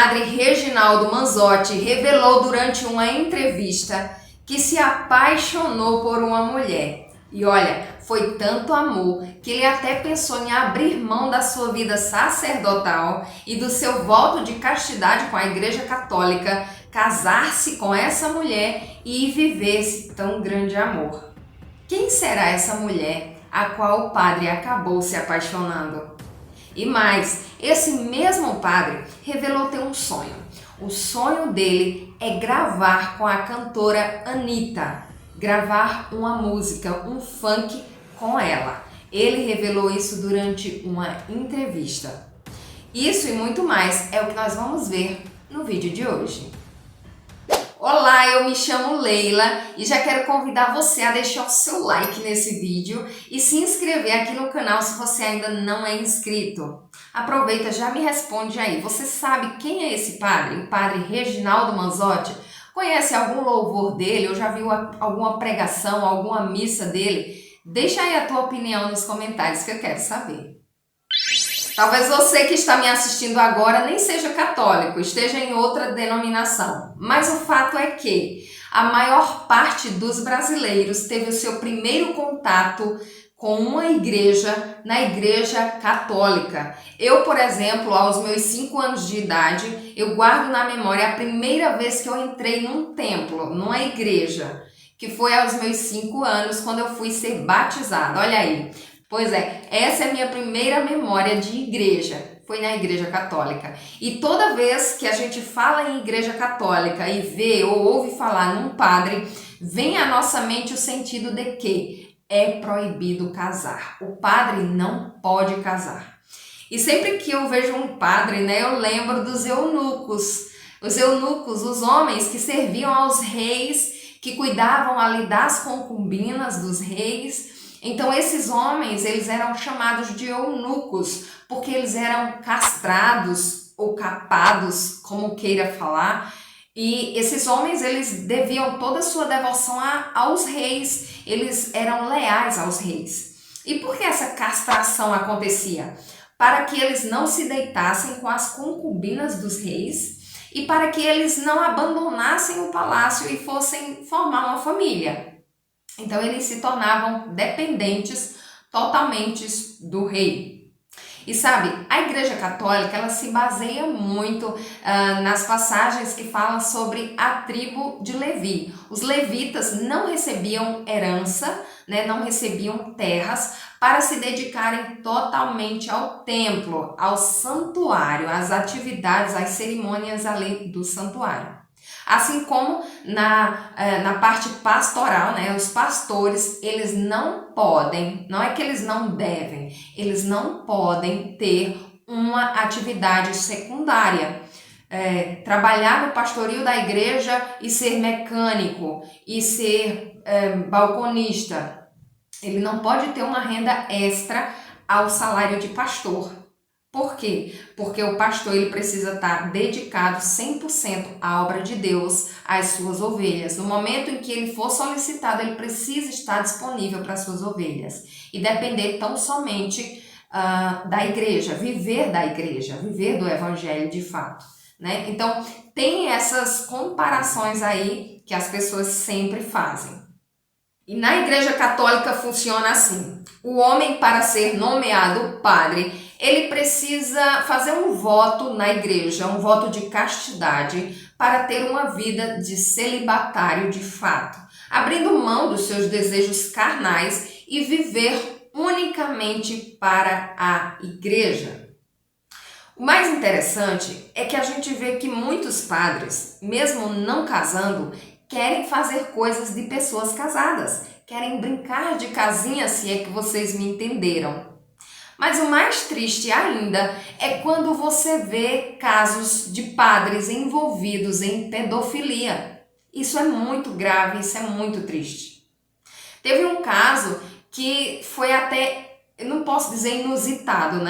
padre Reginaldo Manzotti revelou durante uma entrevista que se apaixonou por uma mulher. E olha, foi tanto amor que ele até pensou em abrir mão da sua vida sacerdotal e do seu voto de castidade com a Igreja Católica, casar-se com essa mulher e viver esse tão grande amor. Quem será essa mulher a qual o padre acabou se apaixonando? E mais, esse mesmo padre revelou ter um sonho. O sonho dele é gravar com a cantora Anitta, gravar uma música, um funk com ela. Ele revelou isso durante uma entrevista. Isso e muito mais é o que nós vamos ver no vídeo de hoje. Olá, eu me chamo Leila e já quero convidar você a deixar o seu like nesse vídeo e se inscrever aqui no canal se você ainda não é inscrito. Aproveita, já me responde aí, você sabe quem é esse padre? O padre Reginaldo Manzotti? Conhece algum louvor dele? Ou já viu alguma pregação, alguma missa dele? Deixa aí a tua opinião nos comentários que eu quero saber. Talvez você que está me assistindo agora nem seja católico, esteja em outra denominação. Mas o fato é que a maior parte dos brasileiros teve o seu primeiro contato com uma igreja na Igreja Católica. Eu, por exemplo, aos meus 5 anos de idade, eu guardo na memória a primeira vez que eu entrei num templo, numa igreja, que foi aos meus 5 anos, quando eu fui ser batizada. Olha aí. Pois é, essa é a minha primeira memória de igreja, foi na Igreja Católica. E toda vez que a gente fala em Igreja Católica e vê ou ouve falar num padre, vem à nossa mente o sentido de que é proibido casar. O padre não pode casar. E sempre que eu vejo um padre, eu lembro dos eunucos. Os eunucos, os homens que serviam aos reis, que cuidavam ali das concubinas dos reis. Então esses homens, eles eram chamados de eunucos, porque eles eram castrados ou capados, como queira falar. E esses homens, eles deviam toda a sua devoção aos reis, eles eram leais aos reis. E por que essa castração acontecia? Para que eles não se deitassem com as concubinas dos reis e para que eles não abandonassem o palácio e fossem formar uma família. Então eles se tornavam dependentes totalmente do rei. E sabe, a Igreja Católica, ela se baseia muito nas passagens que falam sobre a tribo de Levi. Os levitas não recebiam herança, não recebiam terras para se dedicarem totalmente ao templo, ao santuário, às atividades, às cerimônias ali do santuário. Assim como na parte pastoral, os pastores, eles não podem, não é que eles não devem, eles não podem ter uma atividade secundária. Trabalhar no pastoril da igreja e ser mecânico, e ser balconista. Ele não pode ter uma renda extra ao salário de pastor. Por quê? Porque o pastor ele precisa estar dedicado 100% à obra de Deus, às suas ovelhas. No momento em que ele for solicitado, ele precisa estar disponível para as suas ovelhas. E depender tão somente da igreja, viver do evangelho de fato. Então, tem essas comparações aí que as pessoas sempre fazem. E na Igreja Católica funciona assim. O homem, para ser nomeado padre, ele precisa fazer um voto na igreja, um voto de castidade, para ter uma vida de celibatário de fato, abrindo mão dos seus desejos carnais e viver unicamente para a igreja. O mais interessante é que a gente vê que muitos padres, mesmo não casando, querem fazer coisas de pessoas casadas, querem brincar de casinha, se é que vocês me entenderam. Mas o mais triste ainda é quando você vê casos de padres envolvidos em pedofilia. Isso é muito grave, isso é muito triste. Teve um caso que foi até, eu não posso dizer inusitado,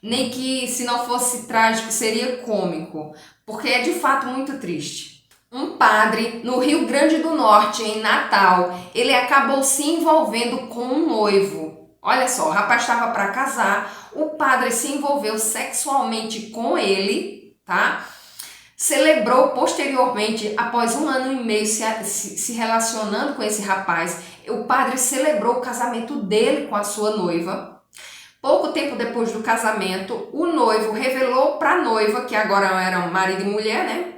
nem que se não fosse trágico seria cômico, porque é de fato muito triste. Um padre no Rio Grande do Norte, em Natal, ele acabou se envolvendo com um noivo. Olha só, o rapaz estava para casar, o padre se envolveu sexualmente com ele, tá? celebrou posteriormente, após 1 ano e meio se relacionando com esse rapaz, o padre celebrou o casamento dele com a sua noiva. Pouco tempo depois do casamento, o noivo revelou para a noiva, que agora eram marido e mulher, né?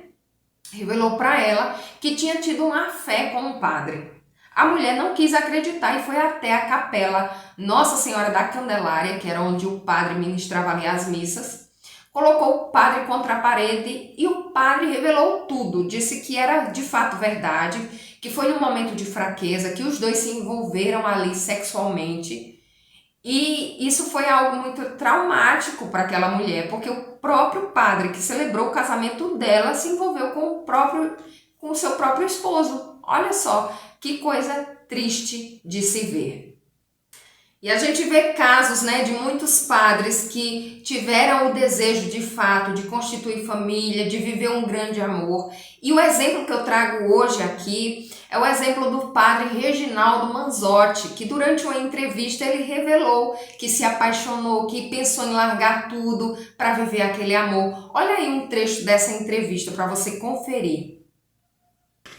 Revelou para ela que tinha tido uma fé com o padre. A mulher não quis acreditar e foi até a capela Nossa Senhora da Candelária, que era onde o padre ministrava ali as missas. Colocou o padre contra a parede e o padre revelou tudo. Disse que era de fato verdade, que foi num momento de fraqueza, que os dois se envolveram ali sexualmente. E isso foi algo muito traumático para aquela mulher, porque o próprio padre que celebrou o casamento dela se envolveu com o seu próprio esposo. Olha só, que coisa triste de se ver. E a gente vê casos, né, de muitos padres que tiveram o desejo de fato de constituir família, de viver um grande amor. E o exemplo que eu trago hoje aqui é o exemplo do padre Reginaldo Manzotti, que durante uma entrevista ele revelou que se apaixonou, que pensou em largar tudo para viver aquele amor. Olha aí um trecho dessa entrevista para você conferir.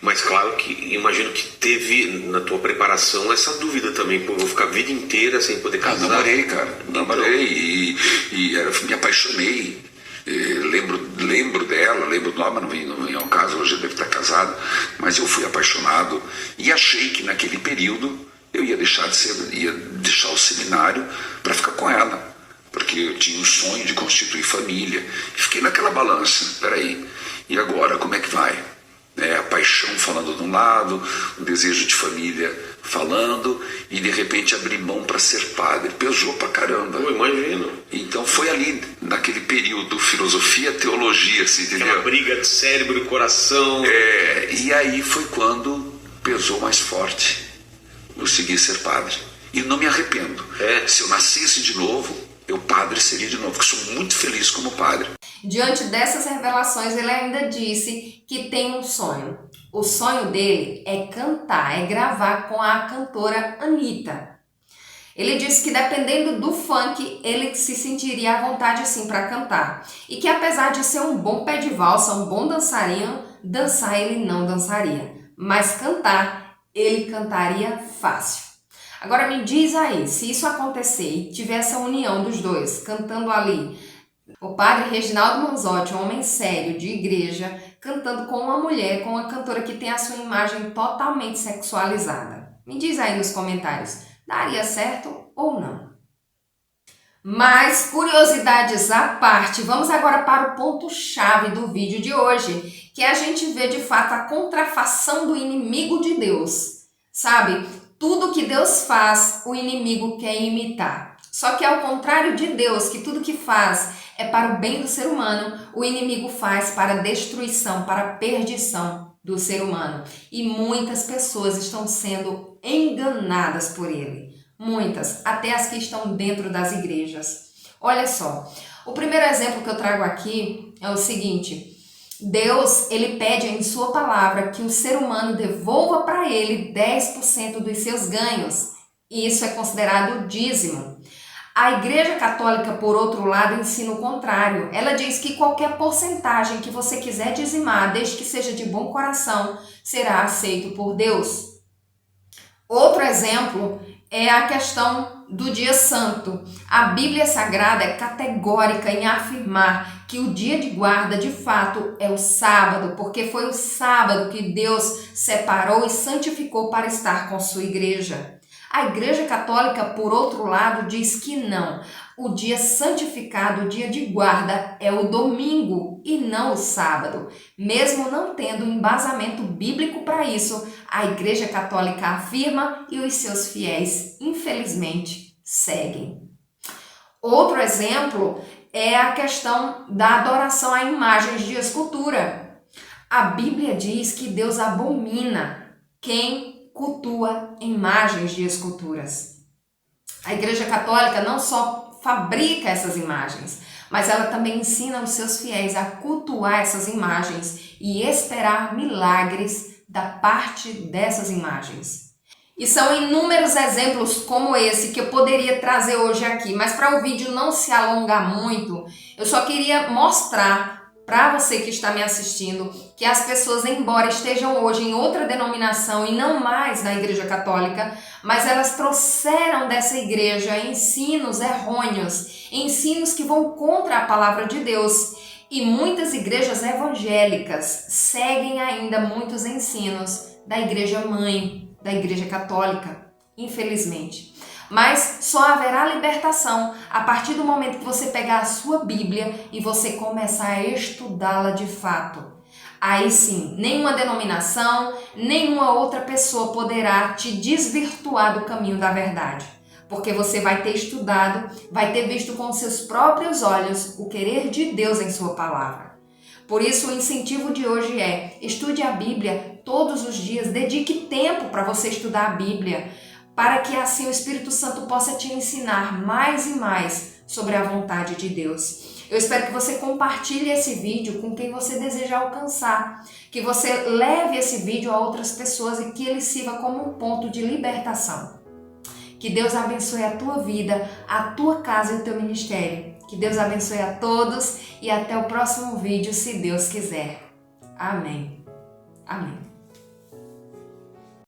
Mas claro que imagino que teve na tua preparação essa dúvida também, pô, vou ficar a vida inteira sem poder casar. Namorei, cara, namorei me apaixonei. Lembro dela, lembro do nome, não vem ao caso, hoje deve estar casado, mas eu fui apaixonado e achei que naquele período eu ia deixar o seminário para ficar com ela, porque eu tinha o sonho de constituir família. E fiquei naquela balança, peraí, e agora como é que vai? A paixão falando de um lado, o desejo de família falando, e de repente abrir mão para ser padre. Pesou pra caramba. Eu imagino. Então foi ali, naquele período, filosofia, teologia, assim, entendeu? Aquela briga de cérebro e coração. E aí foi quando pesou mais forte. Eu segui ser padre. E não me arrependo. Se eu nascesse de novo, eu padre seria de novo, porque sou muito feliz como padre. Diante dessas revelações, ele ainda disse que tem um sonho. O sonho dele é cantar, é gravar com a cantora Anitta. Ele disse que dependendo do funk, ele se sentiria à vontade assim para cantar. E que apesar de ser um bom pé de valsa, um bom dançarino, dançar ele não dançaria. Mas cantar, ele cantaria fácil. Agora me diz aí, se isso acontecer e tiver essa união dos dois, cantando ali, o padre Reginaldo Manzotti, um homem sério de igreja, cantando com uma mulher, com uma cantora que tem a sua imagem totalmente sexualizada. Me diz aí nos comentários, daria certo ou não? Mas, curiosidades à parte, vamos agora para o ponto-chave do vídeo de hoje, que é a gente ver de fato a contrafação do inimigo de Deus. Sabe, tudo que Deus faz, o inimigo quer imitar. Só que ao contrário de Deus, que tudo que faz é para o bem do ser humano, o inimigo faz para a destruição, para a perdição do ser humano. E muitas pessoas estão sendo enganadas por ele. Muitas, até as que estão dentro das igrejas. Olha só, o primeiro exemplo que eu trago aqui é o seguinte: Deus, ele pede em sua palavra que o ser humano devolva para ele 10% dos seus ganhos. E isso é considerado dízimo. A Igreja Católica, por outro lado, ensina o contrário. Ela diz que qualquer porcentagem que você quiser dizimar, desde que seja de bom coração, será aceito por Deus. Outro exemplo é a questão do dia santo. A Bíblia Sagrada é categórica em afirmar que o dia de guarda, de fato, é o sábado, porque foi o sábado que Deus separou e santificou para estar com sua igreja. A Igreja Católica, por outro lado, diz que não. O dia santificado, o dia de guarda, é o domingo e não o sábado. Mesmo não tendo embasamento bíblico para isso, a Igreja Católica afirma e os seus fiéis, infelizmente, seguem. Outro exemplo é a questão da adoração a imagens de escultura. A Bíblia diz que Deus abomina quem cultua imagens de esculturas. A Igreja Católica não só fabrica essas imagens, mas ela também ensina os seus fiéis a cultuar essas imagens e esperar milagres da parte dessas imagens. E são inúmeros exemplos como esse que eu poderia trazer hoje aqui, mas para o vídeo não se alongar muito, eu só queria mostrar para você que está me assistindo, que as pessoas, embora estejam hoje em outra denominação e não mais na Igreja Católica, mas elas trouxeram dessa igreja ensinos errôneos, ensinos que vão contra a palavra de Deus. E muitas igrejas evangélicas seguem ainda muitos ensinos da Igreja Mãe, da Igreja Católica, infelizmente. Mas só haverá libertação a partir do momento que você pegar a sua Bíblia e você começar a estudá-la de fato. Aí sim, nenhuma denominação, nenhuma outra pessoa poderá te desvirtuar do caminho da verdade. Porque você vai ter estudado, vai ter visto com seus próprios olhos o querer de Deus em sua palavra. Por isso, o incentivo de hoje é: estude a Bíblia todos os dias, dedique tempo para você estudar a Bíblia, para que assim o Espírito Santo possa te ensinar mais e mais sobre a vontade de Deus. Eu espero que você compartilhe esse vídeo com quem você deseja alcançar, que você leve esse vídeo a outras pessoas e que ele sirva como um ponto de libertação. Que Deus abençoe a tua vida, a tua casa e o teu ministério. Que Deus abençoe a todos e até o próximo vídeo, se Deus quiser. Amém. Amém.